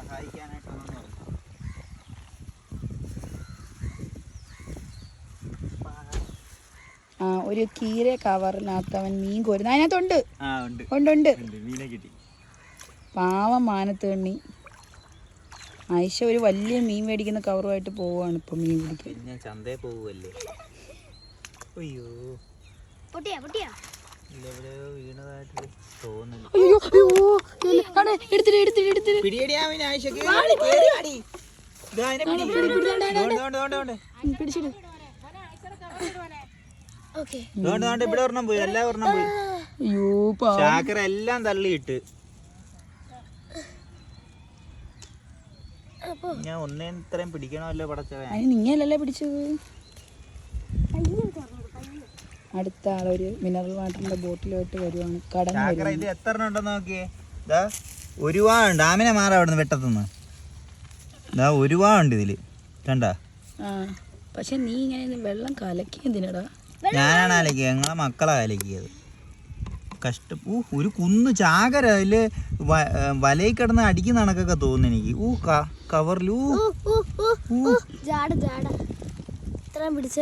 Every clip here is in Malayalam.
സഹായിക്കാനായിട്ടൊന്നും ഒരു കീര കവറിനകത്ത് അവൻ മീൻ കോരുന്നു. അതിനകത്തുണ്ട്. ഉണ്ട്. പാവം മാനത്തേണ്ണി. ആയിഷ ഒരു വലിയ മീൻ മേടിക്കുന്ന കവറുമായിട്ട് പോവാണ് ഇപ്പൊ മീൻ പിടിക്കാൻ. പിന്നെ ചന്തയിൽ പോവല്ലേ. അയ്യോ വീണതായിട്ട് തോന്നുന്നു. ഇവിടെ ഒരെണ്ണം പോയി, എല്ലാ ഒരെണ്ണം പോയി. ചാക്കര എല്ലാം തള്ളിയിട്ട് ഞാൻ ഒന്നേ ഇത്രയും പിടിക്കണമല്ലോ പടച്ചവൻ. നിങ്ങല്ലേ പിടിച്ചത്? അടുത്ത ആളൊരു മിനറൽ വാട്ടറിന്റെ ബോട്ടിലോട്ട് വരുവാണ്. ചാക്കര ഇത് എത്ര എണ്ണം ഉണ്ടെന്ന് നോക്കിയേ. ഇതാ ഒരുപാടുണ്ട്. ഡാമിനെ മാറാ അവിടെ നിന്ന് വെട്ടത്തുനിന്ന്. ഇതാ ഒരുപാടുണ്ട് ഇതില്, കണ്ടാ? പക്ഷെ നീ ഇങ്ങനെ വെള്ളം കലക്കിയതിനടാ? ഞാനാണ് അലക്കിയത്, ഞങ്ങളെ മക്കളാ അലക്കിയത്. ഒരു കുന്ന് ചാകര അതില് വലയിൽ കിടന്ന് അടിക്കുന്ന കണക്കൊക്കെ തോന്നുന്നു എനിക്ക്. കവറിൽ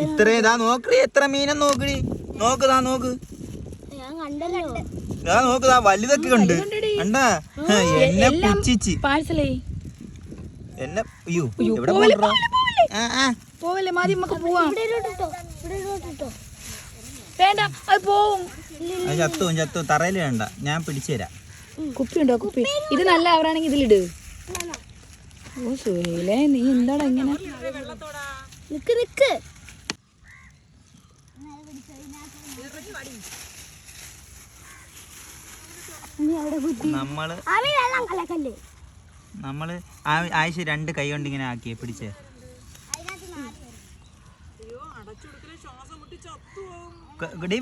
ഇത്രയും ഇതാ നോക്കടി, എത്ര മീനെന്ന് നോക്കടി. നോക്ക് വലുതൊക്കെ ഉണ്ട്, കണ്ടാ? എന്നെ പുച്ഛിച്ച് എന്നെ. അയ്യോ എവിടെ പോവല്ലേ? മതി, നമുക്ക് പോവാം. വേണ്ട, അത് പോവും. ചത്തു തറയിൽ വേണ്ട, ഞാൻ പിടിച്ചു തരാം. കുപ്പിയുണ്ടോ? കുപ്പി ഇത് നല്ല അവരാണെങ്കിൽ ഇതിലിട്. ഓ സുഹേലേ, നീ എന്താടാ ഇങ്ങനെ? നിക്ക് നമ്മള് ആയിഷ 2 കൈ കൊണ്ട് ഇങ്ങനെ ആക്കിയേ, പിടിച്ചേ.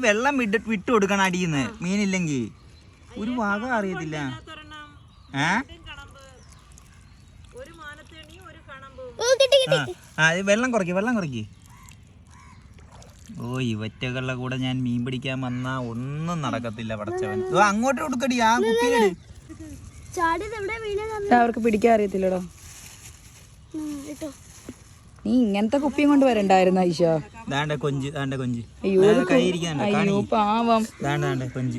വെള്ളം വിട്ടു കൊടുക്കണം അടിയുന്ന്. മീനില്ലെങ്കിൽ ഒരു വക അറിയത്തില്ല. വെള്ളം കുറയ്ക്ക്. ഓ ഇവറ്റകളുടെ കൂടെ ഞാൻ മീൻ പിടിക്കാൻ വന്നാ ഒന്നും നടക്കത്തില്ല പടച്ചവൻ. അങ്ങോട്ട് കൊടുക്കടി, ആ കുപ്പിയിലിട്. അവർക്ക് പിടിക്കാൻ അറിയത്തില്ലടോ. നീ ഇങ്ങനത്തെ കുപ്പിയും കൊണ്ട് വരണ്ടായിരുന്നു ഐഷ. കൊഞ്ച്. അയ്യോ പാവം. കൊഞ്ച്.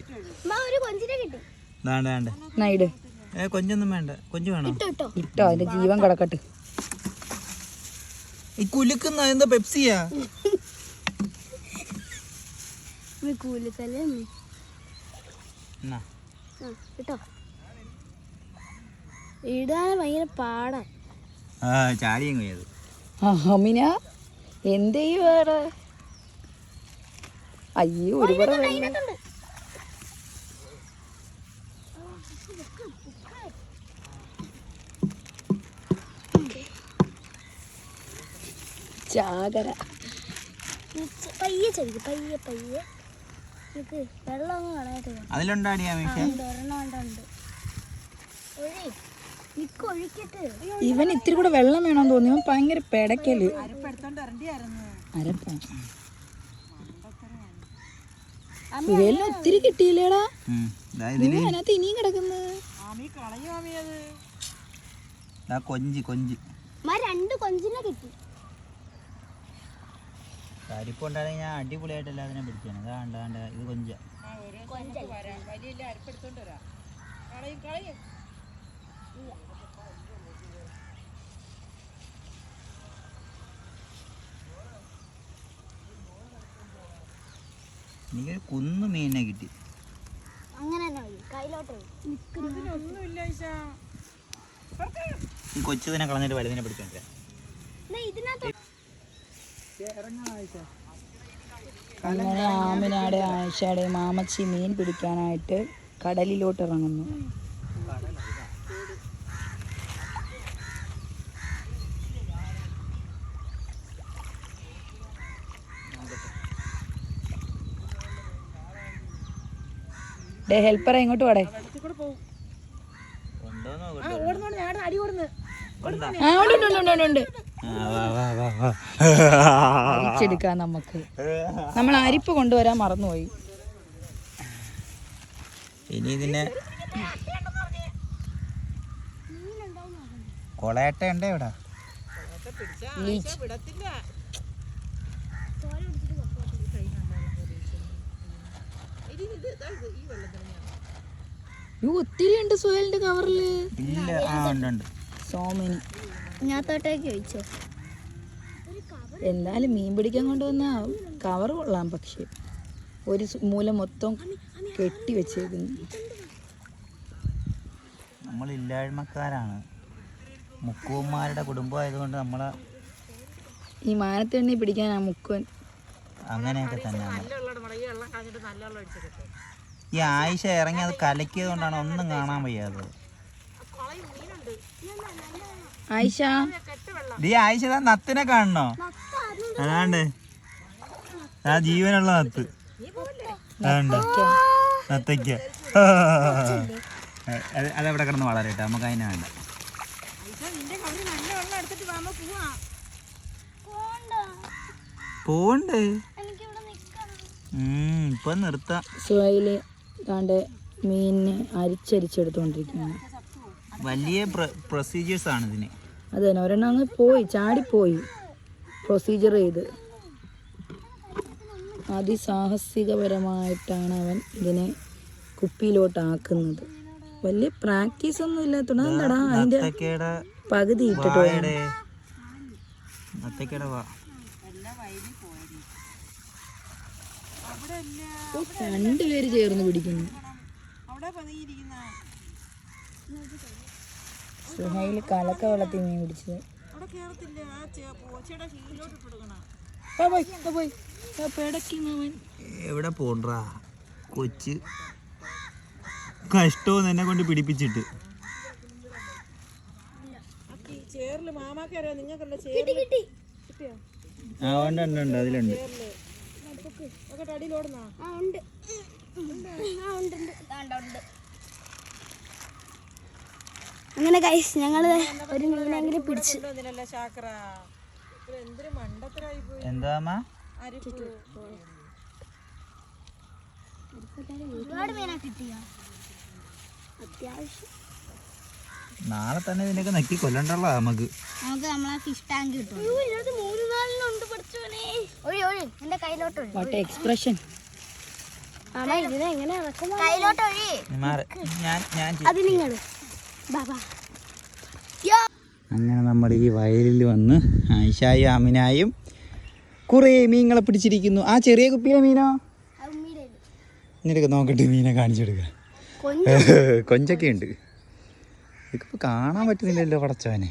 കൊഞ്ചൊന്നും വേണ്ട. കൊഞ്ച് വേണോ? ഇട്ടോ, അതിന്റെ ജീവൻ കിടക്കട്ടെ. ഈ കുലുക്കുന്ന എന്താ പെപ്സിയാ? ഇടാൻ ഭയങ്കര പാടാ. ചാടിയും പോയത്. അമിന എന്ത് വേറെ? അയ്യോ ഒരുപാട് ചാകര. ഇവൻ ഇത്തിരി കൂടെ വെള്ളം വേണമെന്ന് തോന്നി. ഇവൻ ഭയങ്കര പെടക്കല്. ഇവയെല്ലാം ഒത്തിരി കിട്ടിയില്ലേടാ? അതിനകത്ത് ഇനിയും കിടക്കുന്നത്. കരിപ്പുണ്ടായിരുന്നെങ്കിൽ ഞാൻ അടിപൊളിയായിട്ടല്ല അതിനെ പിടിച്ചാണ്. അതാണ്ട് ഇത് കൊഞ്ച. എനിക്കൊരു കുന്നു മീനിനെ കിട്ടി. ഈ കൊച്ചതിനെ കളഞ്ഞിട്ട് വലുതിനെ പിടിച്ചോണ്ടിരാ. അങ്ങനെ ആമിനാടെ ആയിഷയുടെ മാമച്ചി മീൻ പിടിക്കാനായിട്ട് കടലിലോട്ട് ഇറങ്ങുന്നു. ഹെൽപ്പറെ ഇങ്ങോട്ട് പോടെ. അരിച്ചെടുക്കാൻ നമുക്ക്. നമ്മൾ അരിപ്പ് കൊണ്ടുവരാൻ മറന്നുപോയി. ഇനി ഇതിനെ കൊളയട്ട ഉണ്ടേ ഇവിടെ. ഒത്തിരി ഉണ്ട് സുഹേലിന്റെ കവറില്. ഇല്ല, ഉണ്ട്. സോമനി ഞാൻ തോട്ടേക്ക് ചോദിച്ചോ. എന്തായാലും മീൻ പിടിക്കാൻ കൊണ്ടുവന്ന കവർ കൊള്ളാം, പക്ഷെ ഒരു മൂല മൊത്തം കെട്ടി വെച്ചേക്കുന്നു. നമ്മൾ ഇല്ലായ്മക്കാരാണ്. മുക്കുവന്മാരുടെ കുടുംബമായതുകൊണ്ട് നമ്മളെ ഈ മാനത്തെണ്ണി പിടിക്കാൻ ആ മുക്കുവൻ അങ്ങനെയൊക്കെ തന്നെയാണ്. ഈ ആയിഷ ഇറങ്ങി അത് കലക്കിയത് കൊണ്ടാണ് ഒന്നും കാണാൻ വയ്യാത്തത്. ആയിഷ, ഈ ആയിഷ നത്തിനെ കാണണോ? അതാണ്ട് ആ ജീവനുള്ള നത്ത് അതുണ്ട്, നത്തയ്ക്ക. അതെവിടെ കിടന്ന് വളരട്ടെ, നമുക്ക് അതിനെ വേണ്ട. പോണ്ടേ, ഇപ്പൊ നിർത്താം. സുഹൈല് താണ്ട് മീനിനെ അരിച്ചരിച്ചെടുത്തോണ്ടിരിക്കുകയാണ്. വലിയ പ്രൊസീജിയേഴ്സ് ആണ് ഇതിന്. അത് തന്നെ, ഒരെണ്ണം അങ്ങ് ചാടിപ്പോയി പ്രൊസീജിയർ ചെയ്ത്. അതിസാഹസികപരമായിട്ടാണ് അവൻ ഇതിനെ കുപ്പിയിലോട്ടാക്കുന്നത്. വലിയ പ്രാക്ടീസ് ഒന്നും ഇല്ലാത്തോണ്ടാ അതിന്റെ പകുതി ഇട്ടിട്ട് രണ്ടുപേര് ചേർന്ന് പിടിക്കുന്നു. സുഹൈല് കലക്ക വെള്ളത്തിൽ മീൻ പിടിച്ചത്. എവിടെ പോണ്ടാ കൊച്ച്, കഷ്ടവും എന്നെ കൊണ്ട് പിടിപ്പിച്ചിട്ട്. ആ ഉണ്ട് ഉണ്ട് ഉണ്ട്, അതിലുണ്ട്. അങ്ങനെ ഗൈസ് ഞങ്ങള് ഒരു മീനെങ്കിലും പിടിച്ചു. എന്താ ഒരുപാട് മീനാ കിട്ടിയ അത്യാവശ്യം. നാളെ തന്നെ ഇതിനൊക്കെ നക്കി കൊല്ലണ്ടല്ലോ നമുക്ക്. നമ്മളെ ഫിഷ് ടാങ്ക് കിട്ടും. എന്റെ കയ്യിലോട്ട് എക്സ്പ്രഷൻ അങ്ങനെ നമ്മൾ ഈ വയലിൽ വന്ന് ആയിഷായും അമിനായും കുറേ മീനുകളെ പിടിച്ചിരിക്കുന്നു. ആ ചെറിയ കുപ്പിയിലെ മീനോ ഇങ്ങനെയൊക്കെ നോക്കട്ടെ, മീനെ കാണിച്ചെടുക്ക. കൊഞ്ചൊക്കെ ഉണ്ട്. ഇതൊക്കെ കാണാൻ പറ്റുന്നില്ലല്ലോ പടച്ചവനെ.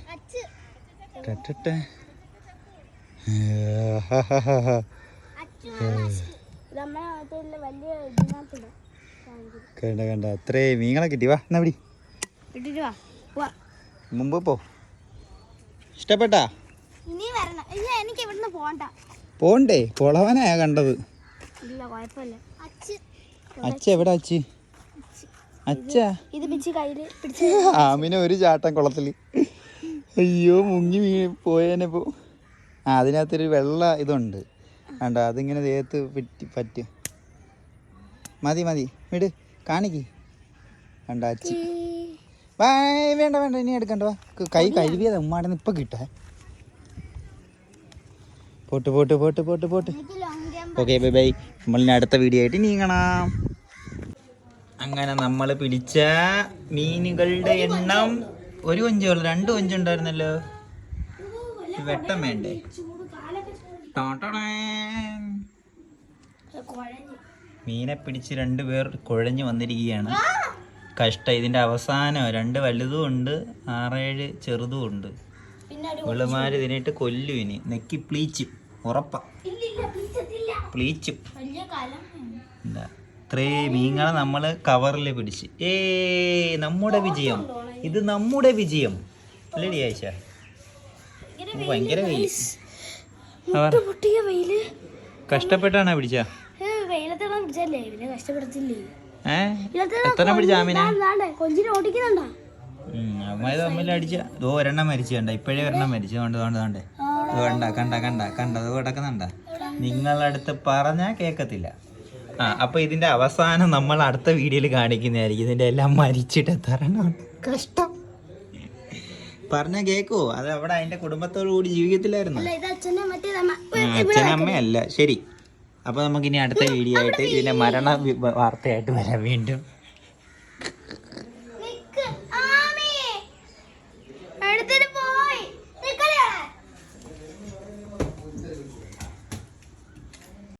കണ്ട കണ്ട അത്രേ മീനുകളെ കിട്ടി. വാ എന്നാ പിടി, മുമ്പ് പോ. ഇഷ്ടപ്പെട്ടാ? പോണ്ടേ, പൊളവനാ കണ്ടത്. അച്ഛ എവിടെ? ആമിനെ ഒരു ചാട്ടം കുളത്തില്. അയ്യോ മുങ്ങി പോയേനെ പോ. അതിനകത്തൊരു വെള്ള ഇതുണ്ട് കണ്ട, അതിങ്ങനെ ദേഹത്ത് പറ്റും. മതി വിട്, കാണിക്ക്. കണ്ട അച്ചി. വേണ്ട ഇനി എടുക്കണ്ട, വാ. കൈ കഴുകിയത് ഉമ്മാടെ ഇപ്പൊ കിട്ടേ. പോട്ട്. Okay bye bye. നമ്മളിനി അടുത്ത വീഡിയോ ആയിട്ട് നീങ്ങണം. അങ്ങനെ നമ്മൾ പിടിച്ച മീനുകളുടെ എണ്ണം ഒരു കൊഞ്ചുള്ളൂ, 2 കൊഞ്ചുണ്ടായിരുന്നല്ലോ. വെട്ടം വേണ്ടേ? മീനെ പിടിച്ച് 2 പേർ കുഴഞ്ഞു വന്നിരിക്കുകയാണ്. കഷ്ടം. ഇതിൻ്റെ അവസാനം 2 വലുതും ഉണ്ട്, 6-7 ചെറുതും ഉണ്ട്. വെളുമാര് ഇതിനായിട്ട് കൊല്ലും. ഇനി നെക്കി പ്ലീച്ചും, ഉറപ്പാ പ്ലീച്ചും. എന്താ ഇത്രയും മീനുകളെ നമ്മൾ കവറിൽ പിടിച്ച്. നമ്മുടെ വിജയം, ഇത് നമ്മുടെ വിജയം അല്ലേടി ആയിഷ? ഭയങ്കര വെയിൽ. കഷ്ടപ്പെട്ടാണോ പിടിച്ച? എത്ര പിടിച്ച ആമിനെ? അമ്മ തമ്മിൽ അടിച്ച ഒരെണ്ണം മരിച്ചു. കണ്ട ഇപ്പോഴേ ഒരെണ്ണം മരിച്ചു. കണ്ട കിടക്കുന്നുണ്ട. നിങ്ങളടുത്ത് പറഞ്ഞാൽ കേൾക്കത്തില്ല. അപ്പൊ ഇതിന്റെ അവസാനം നമ്മൾ അടുത്ത വീഡിയോയിൽ കാണിക്കുന്നതായിരിക്കും. ഇതിന്റെ എല്ലാം മരിച്ചിട്ട് തരണം. കഷ്ടം. പറഞ്ഞ കേക്കോ? അത് അവിടെ അതിന്റെ കുടുംബത്തോടു കൂടി ജീവിക്കത്തില്ലായിരുന്നു. അല്ല ഇത് അച്ഛനെ മറ്റേ അച്ഛനും അമ്മയല്ല. ശരി, അപ്പൊ നമുക്ക് ഇനി അടുത്ത വീഡിയോ ആയിട്ട് ഇതിന്റെ മരണ വാർത്തയായിട്ട് വരാം വീണ്ടും.